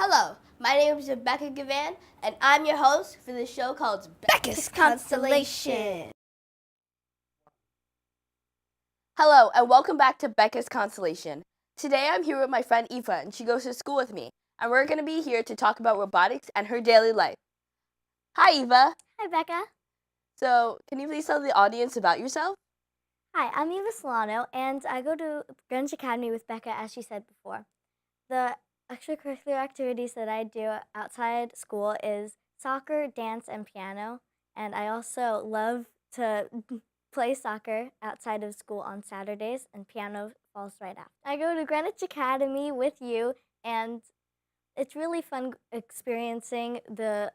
Hello, my name is Bekah Gavan, and I'm your host for the show called Bekah's Constellation. Hello, and welcome back to Bekah's Constellation. Today I'm here with my friend Eva, and she goes to school with me, and we're going to be here to talk about robotics and her daily life. Hi, Eva. Hi, Bekah. So, can you please tell the audience about yourself? Hi, I'm Eva Solano, and I go to Bronx Academy with Bekah, as she said before. The extracurricular activities that I do outside school is soccer, dance, and piano. And I also love to play soccer outside of school on Saturdays, and piano falls right after. I go to Greenwich Academy with you, and it's really fun experiencing the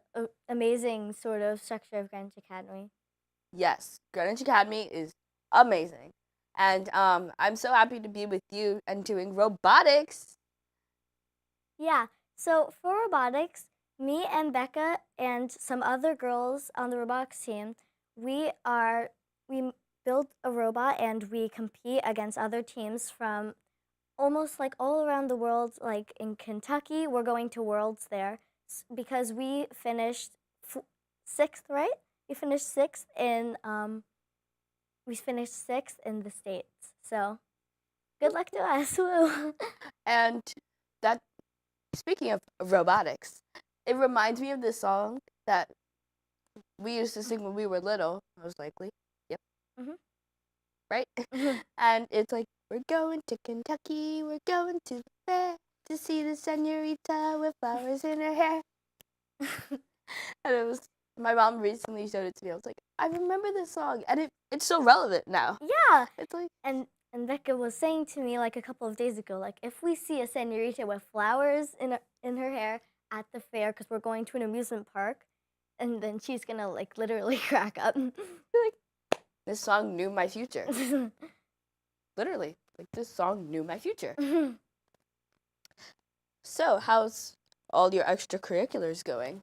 amazing sort of structure of Greenwich Academy. Yes, Greenwich Academy is amazing. And I'm so happy to be with you and doing robotics. Yeah, so for robotics, me and Bekah and some other girls on the robotics team, we build a robot and we compete against other teams from almost like all around the world. Like in Kentucky, we're going to Worlds there because we finished sixth, right? We finished sixth in the States. So good luck to us. Woo. And that, speaking of robotics, it reminds me of this song that we used to sing when we were little, most likely. Yep. Mhm. Right? And it's like, we're going to Kentucky, we're going to the fair to see the senorita with flowers in her hair. And it was, my mom recently showed it to me. I was like, I remember this song, and it's so relevant now. Yeah. It's like, and Bekah was saying to me like a couple of days ago, like if we see a senorita with flowers in her hair at the fair, because we're going to an amusement park, and then she's gonna like literally crack up. like, this song knew my future. Literally, like this song knew my future. So, how's all your extracurriculars going?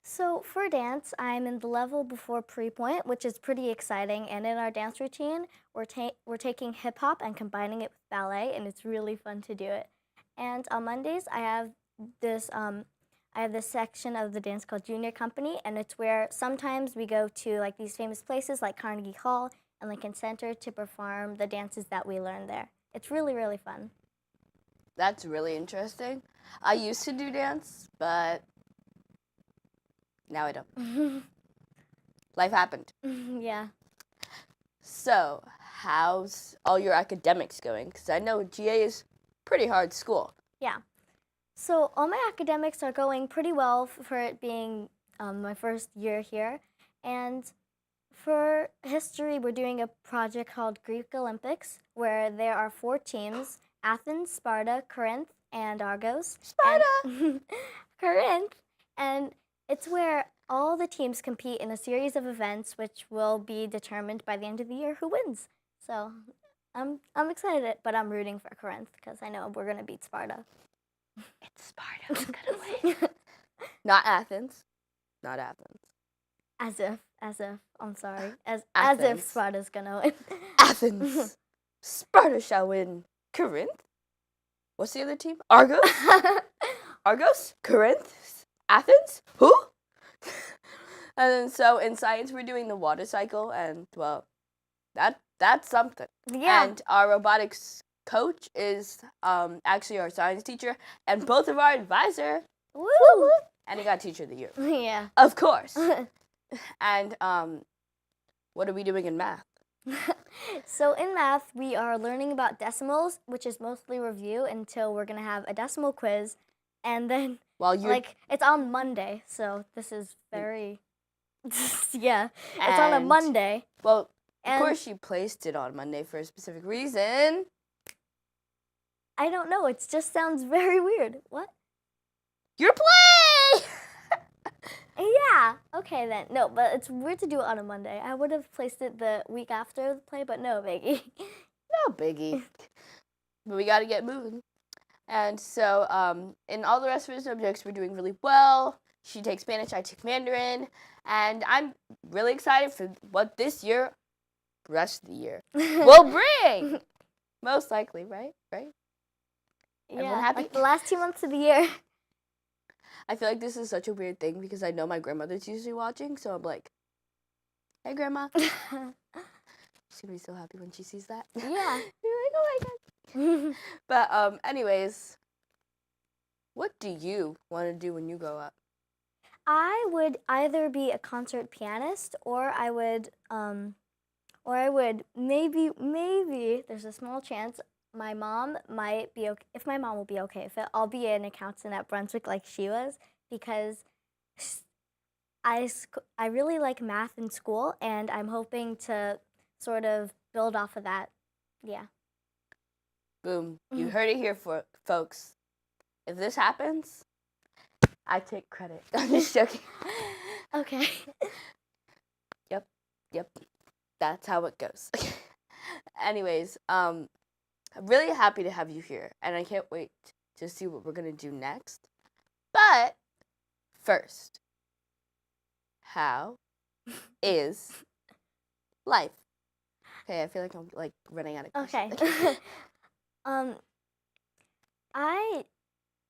So for dance, I'm in the level before pre-point, which is pretty exciting. And in our dance routine, we're taking hip hop and combining it with ballet, and it's really fun to do it. And on Mondays, I have this section of the dance called Junior Company, and it's where sometimes we go to like these famous places like Carnegie Hall and Lincoln Center to perform the dances that we learned there. It's really, really fun. That's really interesting. I used to do dance, but now I don't. Life happened. Yeah. So, how's all your academics going? Because I know GA is pretty hard school. Yeah. So all my academics are going pretty well for it being my first year here. And for history, we're doing a project called Greek Olympics, where there are 4 teams: Athens, Sparta, Corinth, and Argos. Sparta! Corinth! And it's where all the teams compete in a series of events, which will be determined by the end of the year who wins. So I'm excited, but I'm rooting for Corinth because I know we're going to beat Sparta. It's Sparta who's going to win. Not Athens. Not Athens. As if, I'm sorry. As Athens. if Sparta's gonna win. Athens. Sparta shall win. Corinth? What's the other team? Argos? Argos? Corinth? Athens? Who? And then so in science we're doing the water cycle, and well, that's something. Yeah. And our robotics coach is actually our science teacher, and both of our advisor. Woo! And he got Teacher of the Year. Yeah. Of course. And what are we doing in math? So in math, we are learning about decimals, which is mostly review until we're gonna have a decimal quiz, and then it's on Monday. So this is very yeah. It's on a Monday. Well, of course you placed it on Monday for a specific reason. I don't know. It just sounds very weird. What? Your play! Yeah. Okay then. No, but it's weird to do it on a Monday. I would have placed it the week after the play, but no biggie. No biggie. But we got to get moving. And so in all the rest of our subjects, we're doing really well. She takes Spanish, I take Mandarin. And I'm really excited for what this year, rest of the year, will bring. Most likely, right? Yeah, like the last 2 months of the year. I feel like this is such a weird thing because I know my grandmother's usually watching, so I'm like, hey, Grandma. She's going to be so happy when she sees that. Yeah. You're like, oh my God. But anyways, what do you want to do when you grow up? I would either be a concert pianist or I would maybe there's a small chance my mom might be okay. If my mom will be okay with it, I'll be an accountant at Brunswick like she was, because I really like math in school, and I'm hoping to sort of build off of that. Yeah. Boom. You heard it here, folks. If this happens, I take credit. I'm just joking. Okay. Yep. That's how it goes. Anyways, I'm really happy to have you here, and I can't wait to see what we're going to do next. But first, how is life? Okay, I feel like I'm like running out of questions. Okay. I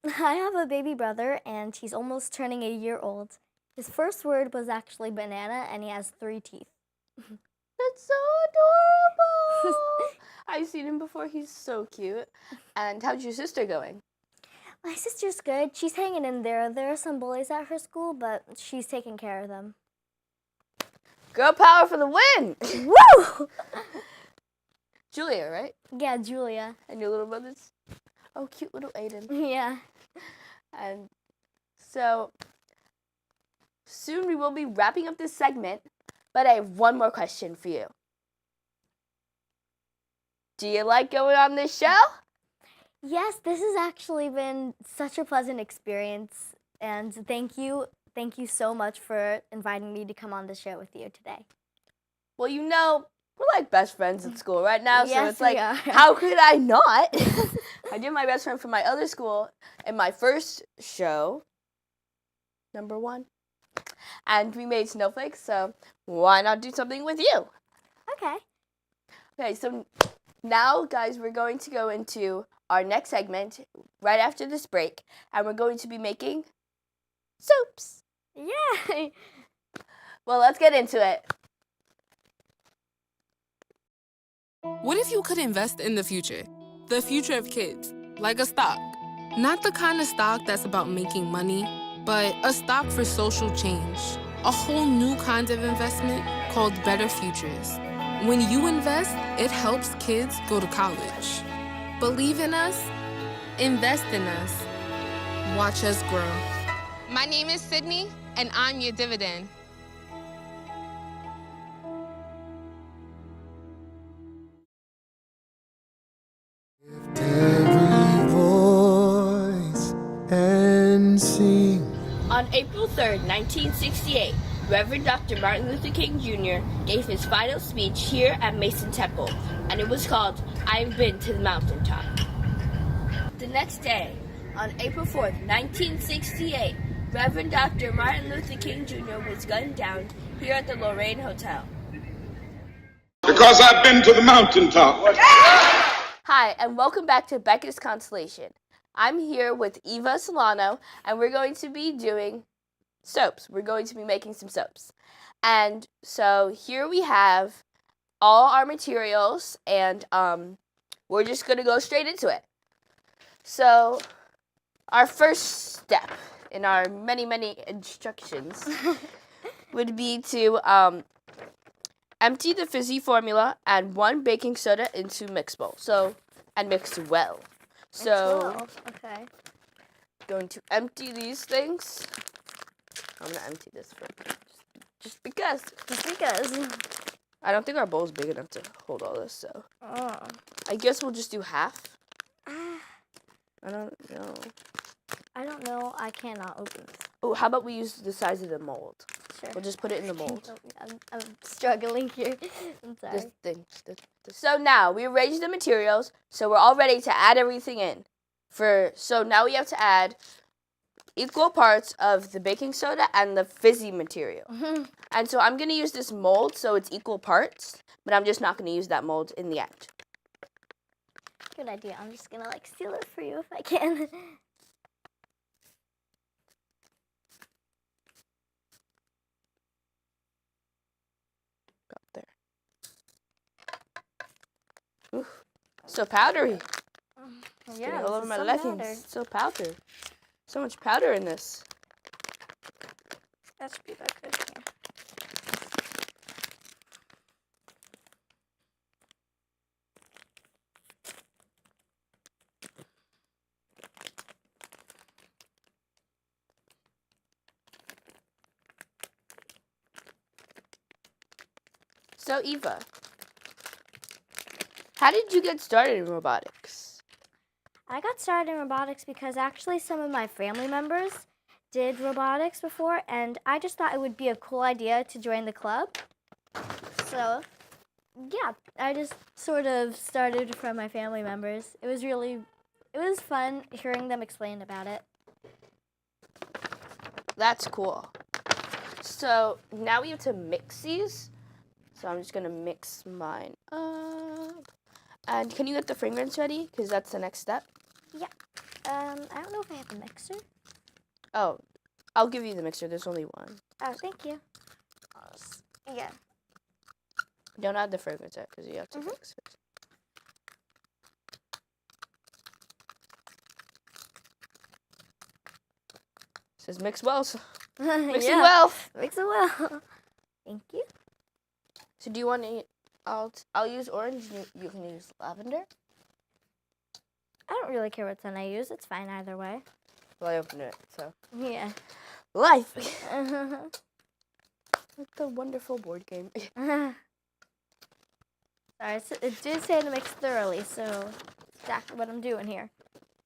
have a baby brother, and he's almost turning a year old. His first word was actually banana, and he has 3 teeth. That's so adorable. I've seen him before. He's so cute. And how's your sister going? My sister's good. She's hanging in there. There are some bullies at her school, but she's taking care of them. Girl power for the win! Woo! Julia, right? Yeah, Julia. And your little brother's? Oh, cute little Aiden. Yeah. And so, soon we will be wrapping up this segment, but I have one more question for you. Do you like going on this show? Yes, this has actually been such a pleasant experience, and thank you so much for inviting me to come on the show with you today. Well, you know, we're like best friends at school right now, so Yes, it's like, we are. how could I not? I did my best friend from my other school in my first show, number 1, and we made snowflakes, so why not do something with you? Okay. Okay, so now, guys, we're going to go into our next segment right after this break, and we're going to be making soaps. Yay! Well, let's get into it. What if you could invest in the future? The future of kids, like a stock. Not the kind of stock that's about making money, but a stock for social change. A whole new kind of investment called Better Futures. When you invest, it helps kids go to college. Believe in us, invest in us, watch us grow. My name is Sydney, and I'm your dividend. Every voice and sing. On April 3rd, 1968, Reverend Dr. Martin Luther King Jr. gave his final speech here at Mason Temple, and it was called, I've Been to the Mountaintop. The next day, on April 4th, 1968, Reverend Dr. Martin Luther King Jr. was gunned down here at the Lorraine Hotel. Because I've been to the mountaintop. Hi, and welcome back to Bekah's Constellation. I'm here with Eva Solano, and we're going to be doing soaps. We're going to be making some soaps. And so here we have all our materials, and we're just going to go straight into it. So our first step in our many, many instructions would be to empty the fizzy formula, add 1 baking soda into mix bowl. And mix well. So, okay. Going to empty these things. I'm gonna empty this first, just because. Just because. I don't think our bowl's big enough to hold all this, so. Oh. I guess we'll just do half. I don't know. I don't know. I cannot open this. Oh, how about we use the size of the mold? Sure. We'll just put it in the mold. I'm struggling here. I'm sorry. This thing. So now we arranged the materials, so we're all ready to add everything in. So now we have to add equal parts of the baking soda and the fizzy material. And so I'm gonna use this mold so it's equal parts, but I'm just not gonna use that mold in the end. Good idea. I'm just gonna steal it for you if I can. So powdery. Yeah, Getting all this over is my some leggings. powder. So powder. So much powder in this. That should be about good. Here. So Eva, how did you get started in robotics? I got started in robotics because actually some of my family members did robotics before, and I just thought it would be a cool idea to join the club. So, yeah, I just sort of started from my family members. It was fun hearing them explain about it. That's cool. So now we have to mix these. So I'm just gonna mix mine up. And can you get the fragrance ready? Because that's the next step. Yeah. I don't know if I have a mixer. Oh, I'll give you the mixer. There's only one. Oh, thank you. Yeah. Don't add the fragrance yet because you have to mix it. It says mix well. So mixing well. Mix it well. Thank you. So do you want to? I'll use orange. You can use lavender. I don't really care what scent I use. It's fine either way. Well, I opened it, so Yeah. life. Like the wonderful board game. Sorry, it did say to mix thoroughly, so that's exactly what I'm doing here.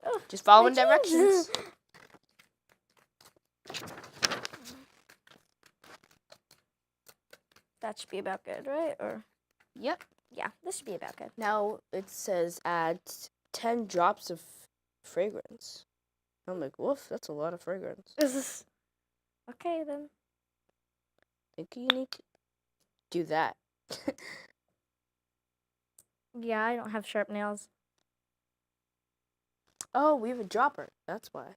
Oh, Just following my jeans. directions. That should be about good, right? Or Yep. yeah, this should be about good. Now it says add 10 drops of fragrance. I'm like, woof, that's a lot of fragrance. Okay then. I think you need to do that. Yeah, I don't have sharp nails. Oh, we have a dropper. That's why.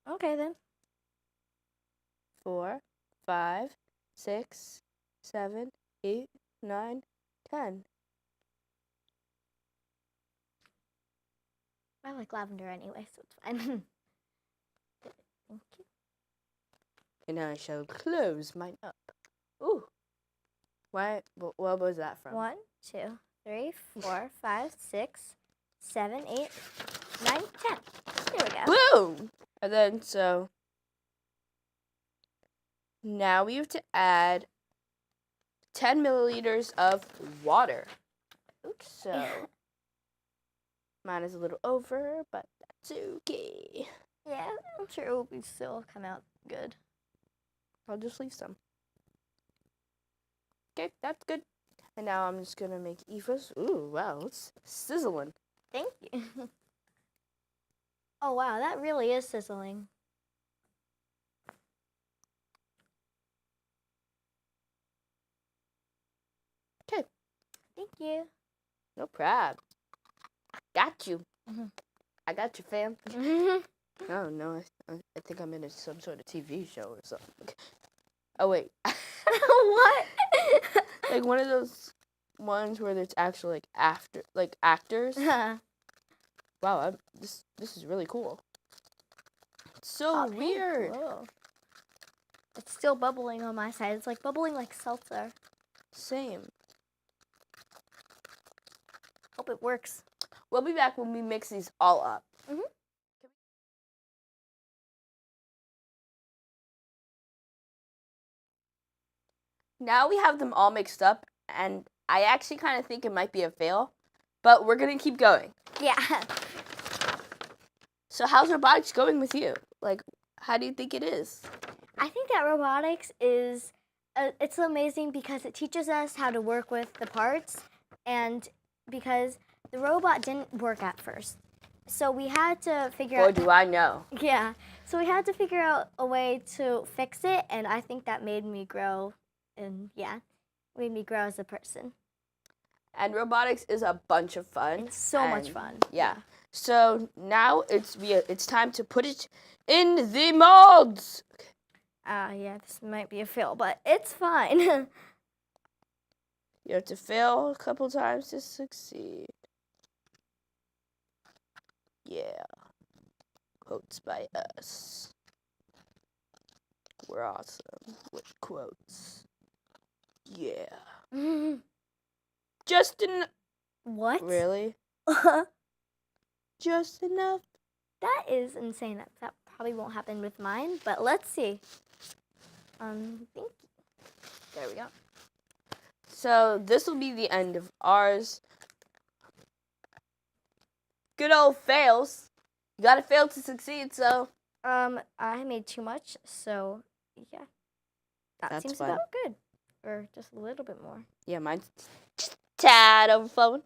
Okay then. 4, 5, 6, 7, 8, 9, 10. I like lavender anyway, so it's fine. Thank you. And now I shall close mine up. Ooh. Why? What was that from? 1, 2, 3, 4, 5, 6, 7, 8, 9, 10. There we go. Boom! And then, so now we have to add 10 milliliters of water. Oops. So mine is a little over, but that's okay. Yeah, I'm sure it will still come out good. I'll just leave some. Okay, that's good. And now I'm just gonna make Eva's. Ooh, wow, it's sizzling. Thank you. Oh wow, that really is sizzling. Okay. Thank you. No problem. I got you. Mhm. I got you, fam. Oh no, I think I'm in some sort of TV show or something. Oh wait, What? like one of those ones where it's actually like actors. Wow, this is really cool. It's so Okay, weird. cool. It's still bubbling on my side. It's like bubbling like seltzer. Same. Hope it works. We'll be back when we mix these all up. Mhm. Now we have them all mixed up, and I actually kind of think it might be a fail, but we're gonna keep going. Yeah. So how's robotics going with you? Like, how do you think it is? I think that robotics is it's amazing because it teaches us how to work with the parts, and because the robot didn't work at first. So we had to figure Boy, out do I know. Yeah. So we had to figure out a way to fix it, and I think that made me grow made me grow as a person. And robotics is a bunch of fun. It's so much and fun. Yeah. So now it's time to put it in the molds. Yeah, this might be a fail, but it's fine. You have to fail a couple times to succeed. Yeah. Quotes by us. We're awesome with quotes. Yeah. Just What? Really? Just enough. That is insane. That probably won't happen with mine, but let's see. Thank you. There we go. So this will be the end of ours. Good old fails. You gotta fail to succeed, so. I made too much, so yeah. That That's seems fine. about good. Or just a little bit more. Yeah, mine's just a tad overflowing.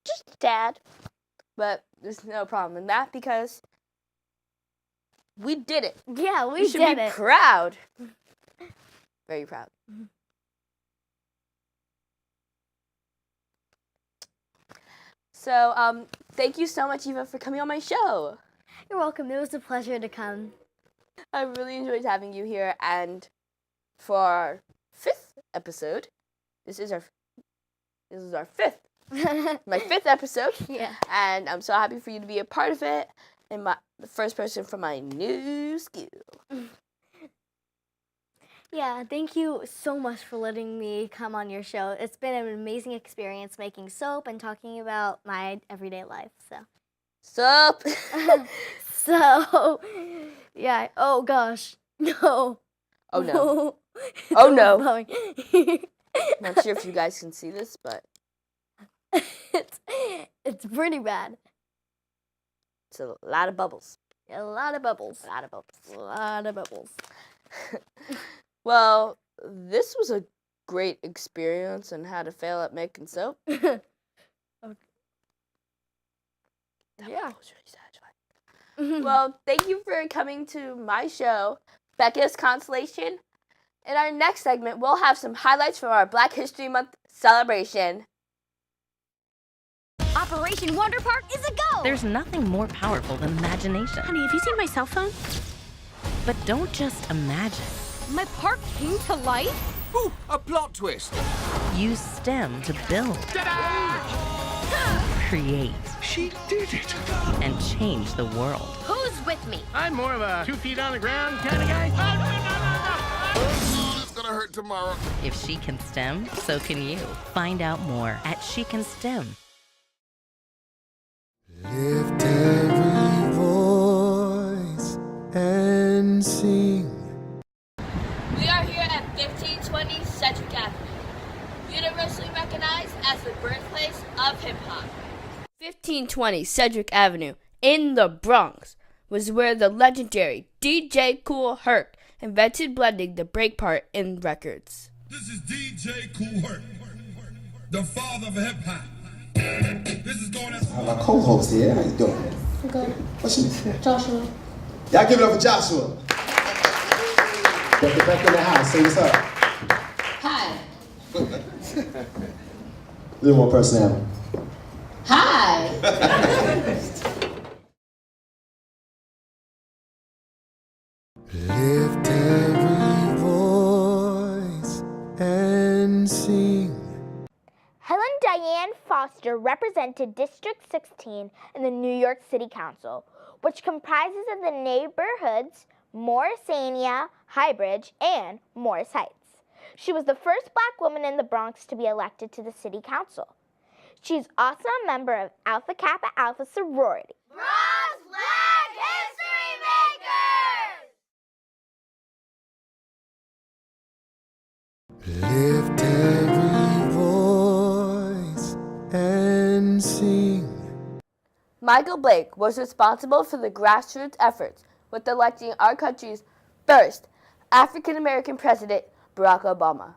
Just a tad. But there's no problem in that because we did it. Yeah, we You should did be it. proud. Very proud. So, thank you so much, Eva, for coming on my show. You're welcome. It was a pleasure to come. I really enjoyed having you here, and for our 5th episode, this is our 5th, my 5th episode. Yeah. And I'm so happy for you to be a part of it, and the first person from my new school. Yeah, thank you so much for letting me come on your show. It's been an amazing experience making soap and talking about my everyday life. Sup? So, yeah. Oh gosh, no. Oh no. It's Oh, no. overflowing. Not sure if you guys can see this, but it's pretty bad. it's a lot of bubbles. A lot of bubbles. A lot of bubbles. A lot of bubbles. Well, this was a great experience on how to fail at making soap. Okay. That Yeah. was really satisfying. Well, thank you for coming to my show, Bekah's Constellation. In our next segment, we'll have some highlights from our Black History Month celebration. Operation Wonder Park is a go! There's nothing more powerful than imagination. Honey, have you seen my cell phone? But don't just imagine. My park came to life? Ooh, a plot twist. Use STEM to build, create, She did it. and change the world. Who's with me? I'm more of a 2 feet on the ground kind of guy. It's gonna hurt tomorrow. If she can STEM, so can you. Find out more at She Can STEM. Lift every voice and sing. We are here at 1520 Cedric Avenue, universally recognized as the birthplace of hip-hop. 1520 Cedric Avenue in the Bronx was where the legendary DJ Kool Herc invented blending the break part in records. This is DJ Kool Herc, the father of hip-hop. This is going as My co-host here, how you doing? Good. What's your name? Joshua. Y'all give it up for Joshua. Back in the house, say what's up. Hi. A little more personality. Hi. Lift every voice and sing. Helen Diane Foster represented District 16 in the New York City Council, which comprises of the neighborhoods Morrisania, Highbridge, and Morris Heights. She was the first Black woman in the Bronx to be elected to the City Council. She's also a member of Alpha Kappa Alpha sorority. Bronx Black History Makers! Lift every voice and sing. Michael Blake was responsible for the grassroots efforts with electing our country's first African-American president, Barack Obama.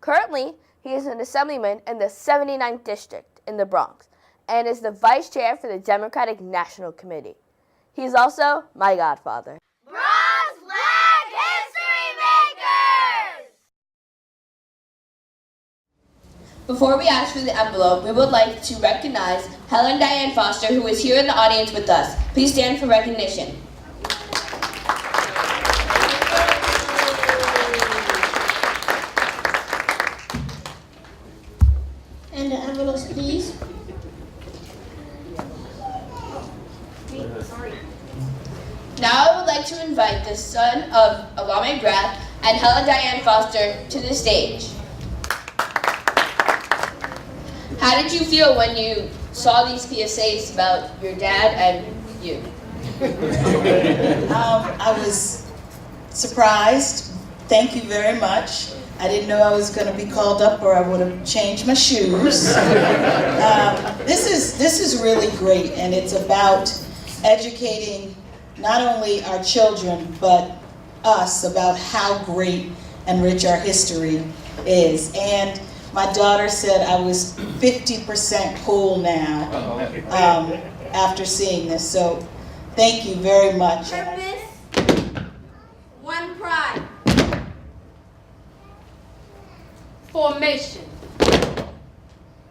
Currently, he is an assemblyman in the 79th District in the Bronx and is the vice chair for the Democratic National Committee. He is also my godfather. Bronx Black History Makers! Before we ask for the envelope, we would like to recognize Helen Diane Foster, who is here in the audience with us. Please stand for recognition. And the envelopes, please. Now I would like to invite the son of Alame Brad and Helen Diane Foster to the stage. How did you feel when you saw these PSAs about your dad and you? I was surprised. Thank you very much. I didn't know I was going to be called up, or I would have changed my shoes. This is really great, and it's about educating not only our children but us about how great and rich our history is. And my daughter said I was 50% cool now after seeing this. So thank you very much. Purpose, one pride. Formation.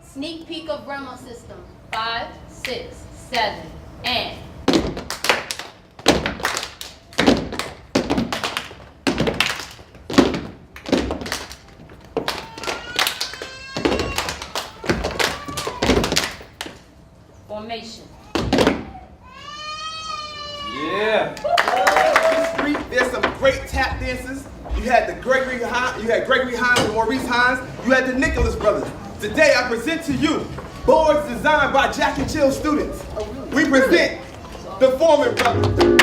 Sneak peek of Remo system. 5, 6, 7, and. Formation. Yeah. There's some great tap dancers. You had Gregory Hines and Maurice Hines. You had the Nicholas brothers. Today I present to you boards designed by Jack and Jill students. We present the Foreman brothers.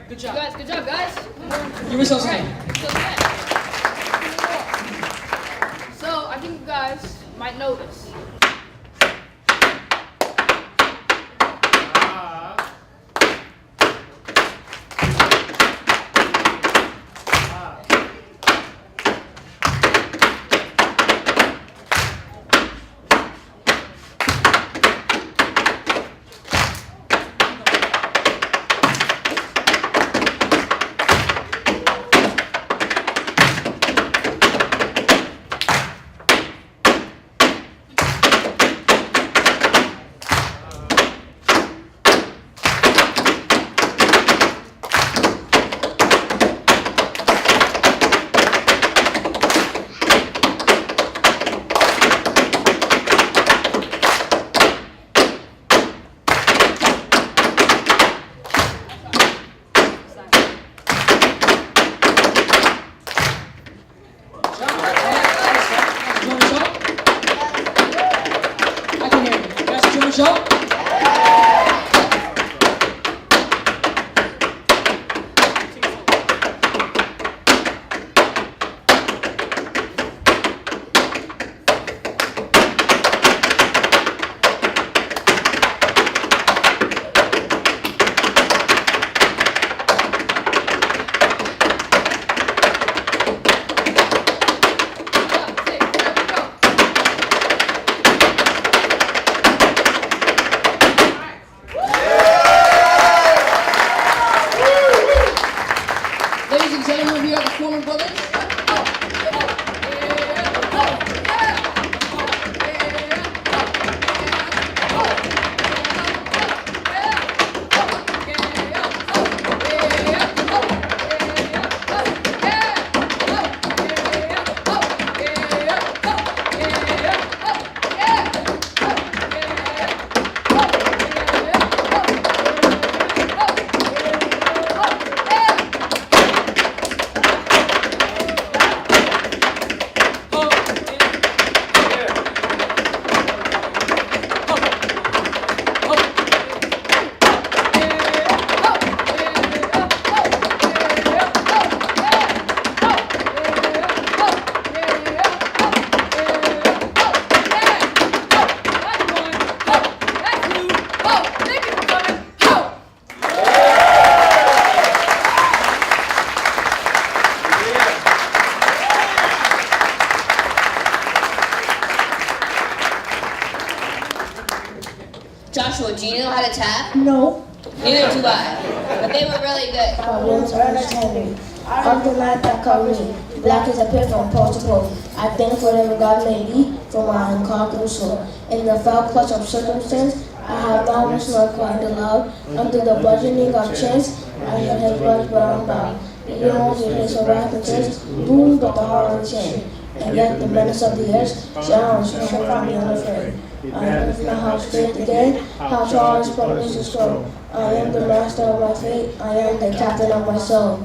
Good job. Good job, guys. You were so sad. So, I think you guys might notice. jump. Ladies and gentlemen, we are the Foreman Brothers. Joshua, do you know how to tap? No. Neither do I. But they were really good. My name is Ernest Henry. Of the night that covered me, black as a pit from pole to pole. I thank whatever God may be for my unconquerable soul. In the foul clutch of circumstance, I have not wished nor cried aloud. Under the bludgeoning of chance, I hear his words, but I'm bound. You don't hear his wrath and tears, boom, but the heart of the chain. And yet the menace of the earth shall from me unafraid. I am the house faith again, how tall is promise is strong. I am the master of my fate, I am the captain of my soul.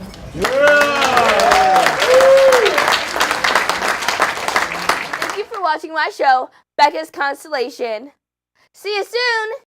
Thank you for watching my show, Bekah's Constellation. See you soon!